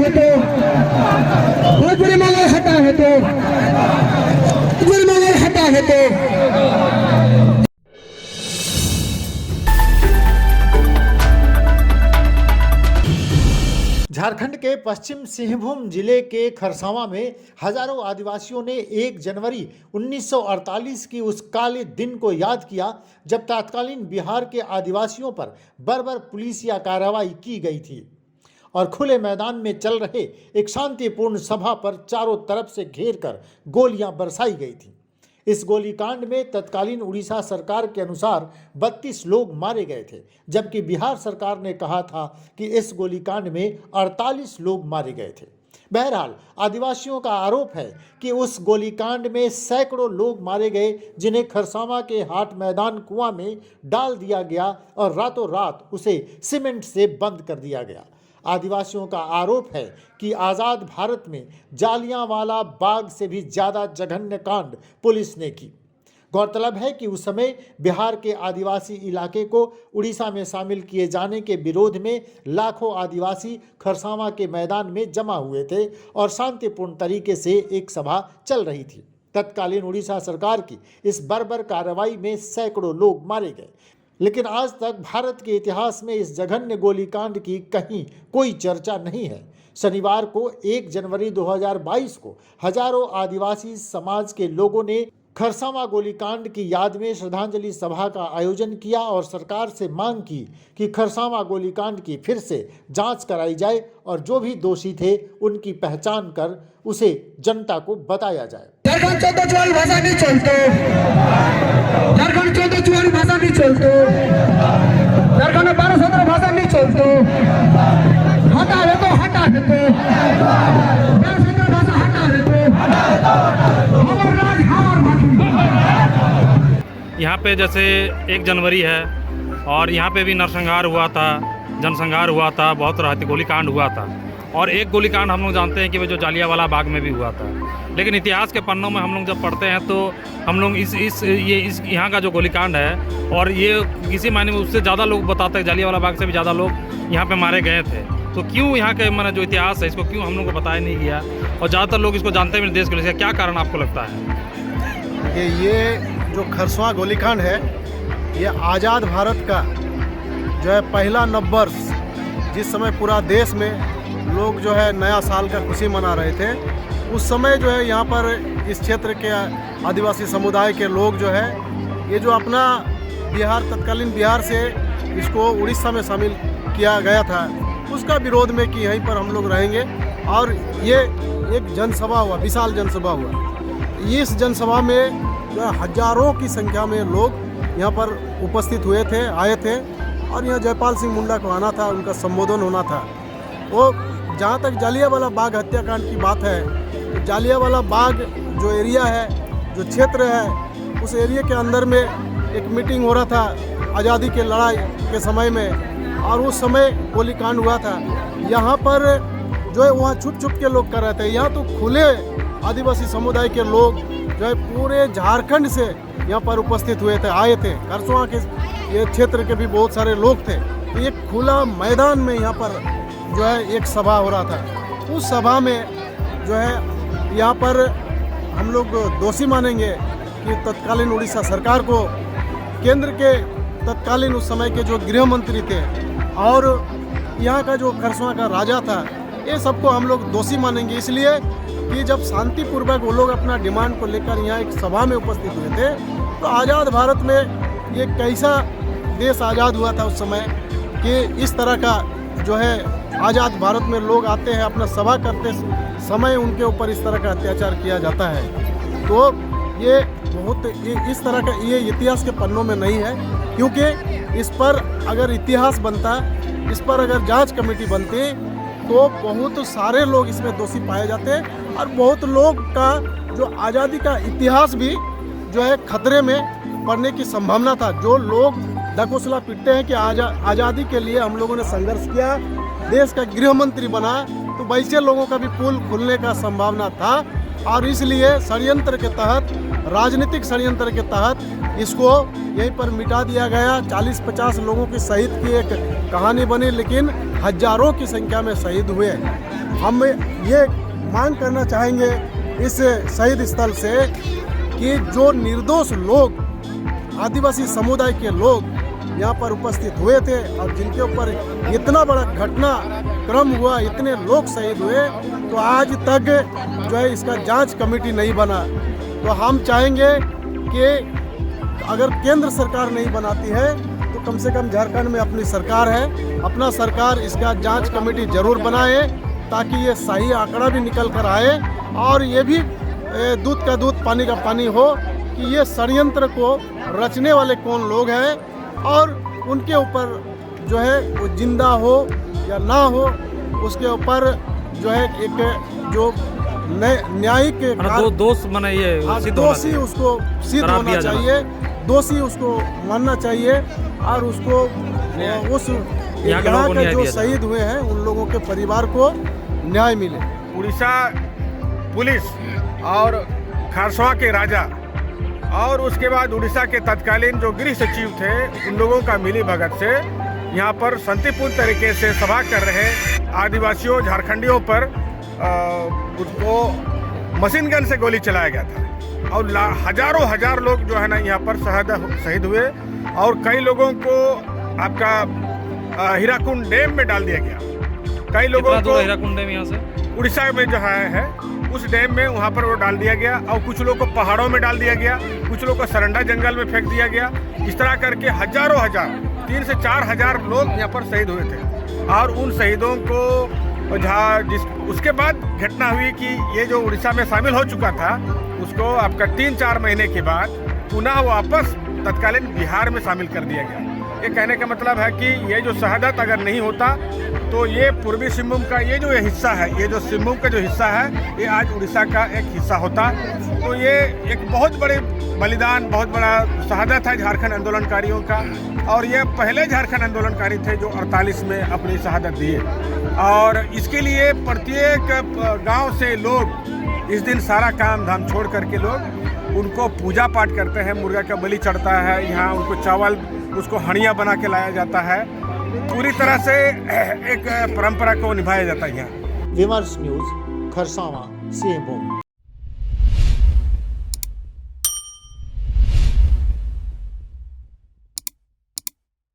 है तो, जुर्म अगर हटा है तो, जुर्म अगर हटा है तो। झारखंड के पश्चिम सिंहभूम जिले के खरसावां में हजारों आदिवासियों ने 1 जनवरी 1948 की उस काले दिन को याद किया जब तत्कालीन बिहार के आदिवासियों पर बर्बर पुलिसिया कार्रवाई की गई थी और खुले मैदान में चल रहे एक शांतिपूर्ण सभा पर चारों तरफ से घेर कर गोलियां बरसाई गई थी। इस गोलीकांड में तत्कालीन उड़ीसा सरकार के अनुसार 32 लोग मारे गए थे, जबकि बिहार सरकार ने कहा था कि इस गोलीकांड में 48 लोग मारे गए थे। बहरहाल आदिवासियों का आरोप है कि उस गोलीकांड में सैकड़ों लोग मारे गए, जिन्हें खरसावां के हाट मैदान कुआं में डाल दिया गया और रातों रात उसे सीमेंट से बंद कर दिया गया। आदिवासियों का आरोप है कि आज़ाद भारत में जालियांवाला बाग से भी ज़्यादा जघन्य कांड पुलिस ने की। गौरतलब है कि उस समय बिहार के आदिवासी इलाके को उड़ीसा में शामिल किए जाने के विरोध में लाखों आदिवासी खरसावां के मैदान में जमा हुए थे और शांतिपूर्ण तरीके से एक सभा चल रही थी। तत्कालीन उड़ीसा सरकार की इस बर्बर कार्रवाई में सैकड़ों लोग मारे गए, लेकिन आज तक भारत के इतिहास में इस जघन्य गोलीकांड की कहीं कोई चर्चा नहीं है। शनिवार को 1 जनवरी 2022 को हजारों आदिवासी समाज के लोगों ने खरसावां गोलीकांड की याद में श्रद्धांजलि सभा का आयोजन किया और सरकार से मांग की कि खरसावां गोलीकांड की फिर से जांच कराई जाए और जो भी दोषी थे उनकी पहचान कर उसे जनता को बताया जाए। झारखंड 14 भाषा नहीं चलते, झारखंड 14 भाषा नहीं चलते, झारखंड में 12-17 भाषा नहीं चलते। हटा है तो हटा है तो, 12-17 भाषा हटा है तो, हमारा राज हमारा बाकी। यहाँ पे जैसे 1 जनवरी है और यहाँ पे भी नरसंहार हुआ था, जनसंहार हुआ था, बहुत तरह के गोलीकांड हुआ था और एक गोलीकांड हम लोग जानते हैं कि वो जो जालियांवाला बाग में भी हुआ था। लेकिन इतिहास के पन्नों में हम लोग जब पढ़ते हैं तो हम लोग इस यहाँ का जो गोलीकांड है और ये किसी मायने में उससे ज़्यादा लोग बताते हैं, जालियांवाला बाग से भी ज़्यादा लोग यहाँ पे मारे गए थे। तो क्यों यहाँ के मैंने जो इतिहास है इसको क्यों हम लोग को बताया नहीं गया और ज़्यादातर लोग इसको जानते हैं देश के लिए, क्या कारण आपको लगता है? ये जो खरसावां गोलीकांड है ये आज़ाद भारत का जो है पहला नववर्ष, जिस समय पूरा देश में लोग जो है नया साल का खुशी मना रहे थे, उस समय जो है यहाँ पर इस क्षेत्र के आदिवासी समुदाय के लोग जो है ये जो अपना बिहार तत्कालीन बिहार से इसको उड़ीसा में शामिल किया गया था उसका विरोध में कि यहीं पर हम लोग रहेंगे। और ये एक जनसभा हुआ, विशाल जनसभा हुआ। इस जनसभा में जो है हजारों की संख्या में लोग यहाँ पर उपस्थित हुए थे, आए थे और यहाँ जयपाल सिंह मुंडा को आना था, उनका संबोधन होना था। वो जहाँ तक जालियांवाला बाग हत्याकांड की बात है, तो जालियांवाला बाग जो एरिया है, जो क्षेत्र है, उस एरिया के अंदर में एक मीटिंग हो रहा था आज़ादी के लड़ाई के समय में और उस समय गोलीकांड हुआ था। यहाँ पर जो है वहाँ छुप छुप के लोग कर रहे थे। यहाँ तो खुले आदिवासी समुदाय के लोग जो है पूरे झारखंड से यहाँ पर उपस्थित हुए थे, आए थे। खरसावां के ये क्षेत्र के भी बहुत सारे लोग थे। तो एक खुला मैदान में यहाँ पर जो है एक सभा हो रहा था। उस सभा में जो है यहाँ पर हम लोग दोषी मानेंगे कि तत्कालीन उड़ीसा सरकार को, केंद्र के तत्कालीन उस समय के जो गृह मंत्री थे और यहाँ का जो खरसावां का राजा था, ये सबको हम लोग दोषी मानेंगे। इसलिए कि जब शांतिपूर्वक वो लोग अपना डिमांड को लेकर यहाँ एक सभा में उपस्थित हुए थे, तो आज़ाद भारत में ये कैसा देश आज़ाद हुआ था उस समय कि इस तरह का जो है आज़ाद भारत में लोग आते हैं, अपना सभा करते समय उनके ऊपर इस तरह का अत्याचार किया जाता है। तो ये बहुत इस तरह का ये इतिहास के पन्नों में नहीं है, क्योंकि इस पर अगर इतिहास बनता, इस पर अगर जांच कमेटी बनती तो बहुत सारे लोग इसमें दोषी पाए जाते और बहुत लोग का जो आज़ादी का इतिहास भी जो है खतरे में पड़ने की संभावना था। जो लोग ढकोसला पीटते हैं कि आज़ादी के लिए हम लोगों ने संघर्ष किया, देश का गृह मंत्री बना, तो वैसे लोगों का भी पुल खुलने का संभावना था। और इसलिए षड्यंत्र के तहत, राजनीतिक षड्यंत्र के तहत इसको यहीं पर मिटा दिया गया। 40-50 लोगों की शहीद की एक कहानी बनी, लेकिन हजारों की संख्या में शहीद हुए। हम ये मांग करना चाहेंगे इस शहीद स्थल से कि जो निर्दोष लोग, आदिवासी समुदाय के लोग यहाँ पर उपस्थित हुए थे और जिनके ऊपर इतना बड़ा घटनाक्रम हुआ, इतने लोग शहीद हुए, तो आज तक जो है इसका जांच कमेटी नहीं बना। तो हम चाहेंगे कि अगर केंद्र सरकार नहीं बनाती है तो कम से कम झारखंड में अपनी सरकार है, अपना सरकार इसका जांच कमेटी जरूर बनाए ताकि ये सही आंकड़ा भी निकल कर आए और ये भी दूध का दूध पानी का पानी हो कि ये षड्यंत्र को रचने वाले कौन लोग हैं और उनके ऊपर जो है वो जिंदा हो या ना हो, उसके ऊपर जो है एक जो न्यायिक दोष माने ये सिद्ध होना दोषी चाहिए। उसको सिद्ध करार होना दिया जाना चाहिए, दोषी उसको मानना चाहिए और उसको उस यहाँ के लोगों यहाँ को के न्याय जो दिया जाए। शहीद हुए हैं उन लोगों के परिवार को न्याय मिले। उड़ीसा पुलिस और खरसवा के राजा और उसके बाद उड़ीसा के तत्कालीन जो गृह सचिव थे, उन लोगों का मिली भगत से यहाँ पर शांतिपूर्ण तरीके से सभा कर रहे आदिवासियों, झारखंडियों पर उसको मशीन गन से गोली चलाया गया था और हजारों हजार लोग जो है ना यहाँ पर शहीद हुए और कई लोगों को आपका हीराकुंड डैम में डाल दिया गया। कई लोगों को हीराकुंड डैम यहाँ से उड़ीसा में जो है उस डैम में वहाँ पर वो डाल दिया गया और कुछ लोग को पहाड़ों में डाल दिया गया, कुछ लोग को सरंडा जंगल में फेंक दिया गया। इस तरह करके हजारों हजार 3 से 4 हजार लोग यहाँ पर शहीद हुए थे और उन शहीदों को उसके बाद घटना हुई कि ये जो उड़ीसा में शामिल हो चुका था उसको आपका 3-4 महीने के बाद पुनः वापस तत्कालीन बिहार में शामिल कर दिया गया। ये कहने का मतलब है कि ये जो शहादत अगर नहीं होता तो ये पूर्वी सिंहभूम का ये जो हिस्सा है, ये जो सिंहभूम का जो हिस्सा है, ये आज उड़ीसा का एक हिस्सा होता। तो ये एक बहुत बड़े बलिदान, बहुत बड़ा शहादत है झारखंड आंदोलनकारियों का और ये पहले झारखंड आंदोलनकारी थे जो 48 में अपनी शहादत दिए और इसके लिए प्रत्येक गांव से लोग इस दिन सारा काम धाम छोड़ करके लोग उनको पूजा पाठ करते हैं, मुर्गा का बलि चढ़ता है, यहाँ उनको चावल उसको हणिया बना के लाया जाता है, पूरी तरह से एक परंपरा को निभाया जाता है यहाँ। विमर्श न्यूज, खरसावा, सिंहभूम।